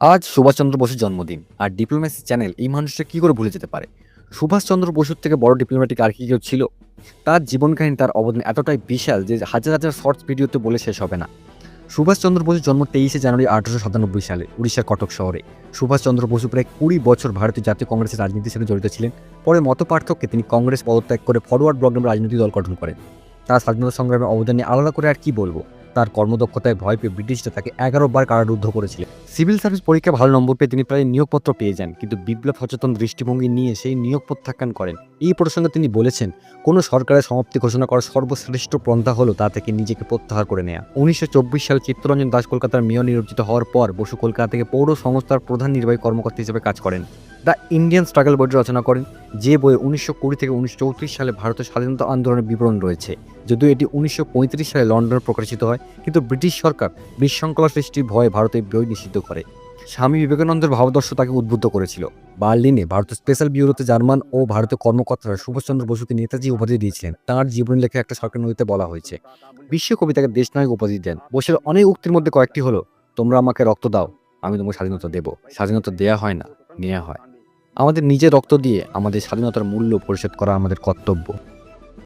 আজ সুভাষচন্দ্র বসুর জন্মদিন, আর ডিপ্লোম্যাসি চ্যানেল এই মানুষটা কি করে ভুলে যেতে পারে? সুভাষচন্দ্র বসুর থেকে বড় ডিপ্লোম্যাটিক আর কি কেউ ছিল? তার জীবন কাহিনী, তার অবদান এতটাই বিশাল যে হাজার হাজার শর্টস ভিডিওতে বলে শেষ হবে না। সুভাষচন্দ্র বসুর জন্ম 23শে জানুয়ারি 1897 সালে উড়িষ্যার কটক শহরে। সুভাষচন্দ্র বসু প্রায় 20 বছর ভারতীয় জাতীয় কংগ্রেসের রাজনীতির সাথে জড়িত ছিলেন। পরে মতপার্থক্যে তিনি কংগ্রেস পদত্যাগ করে ফরওয়ার্ড ব্লক নামে রাজনৈতিক দল গঠন করেন। তার স্বাধীনতা সংগ্রামের অবদান নিয়ে আলাদা করে আর কি বলবো। তার কর্মদক্ষতায় ভয় পেয়ে ব্রিটিশরা তাকে 11 বার কারারুদ্ধ করেছিলেন। সিভিল সার্ভিস পরীক্ষায় ভালো নম্বর পেয়ে তিনি প্রায় নিয়োগপত্র পেয়ে যান, কিন্তু বিপ্লব সচেতন দৃষ্টিভঙ্গি নিয়ে সেই নিয়োগ প্রত্যাখ্যান করেন। এই প্রসঙ্গে তিনি বলেছেন, কোনো সরকারের সমাপ্তি ঘোষণা করার সর্বশ্রেষ্ঠ পন্থা হলো তা থেকে নিজেকে প্রত্যাহার করে নেওয়া। 1924 সালে চিত্তরঞ্জন দাস কলকাতার মেয়র নির্বাচিত হওয়ার পর বসু কলকাতা থেকে পৌর সংস্থার প্রধান নির্বাহী কর্মকর্তা হিসেবে কাজ করেন। দ্য ইন্ডিয়ান স্ট্রাগল বইটি রচনা করেন, যে বইয়ে 1920 থেকে 1934 সালে ভারতের স্বাধীনতা আন্দোলনের বিবরণ রয়েছে। যদিও এটি 1935 সালে লন্ডনে প্রকাশিত হয়, কিন্তু ব্রিটিশ সরকার বিশৃঙ্খলা সৃষ্টির ভয়ে ভারতে বই নিষিদ্ধ করে। স্বামী বিবেকানন্দের ভাবাদর্শ তাকে উদ্বুদ্ধ করেছিল। বার্লিনে ভারতের স্পেশাল ব্যুরোতে জার্মান ও ভারতীয় কর্মকর্তারা সুভাষচন্দ্র বসুকে নেতাজি উপাধি দিয়েছিলেন। তাঁর জীবনী লেখা একটা সরকারি নথিতে বলা হয়েছে। বিশ্বকবি তাকে দেশনায়ক উপাধি দেন। বসুর অনেক উক্তির মধ্যে কয়েকটি হলো, তোমরা আমাকে রক্ত দাও, আমি তোমাকে স্বাধীনতা দেব। স্বাধীনতা দেয়া হয় না, নেওয়া হয়। আমাদের নিজের রক্ত দিয়ে আমাদের স্বাধীনতার মূল্য পরিশোধ করা আমাদের কর্তব্য।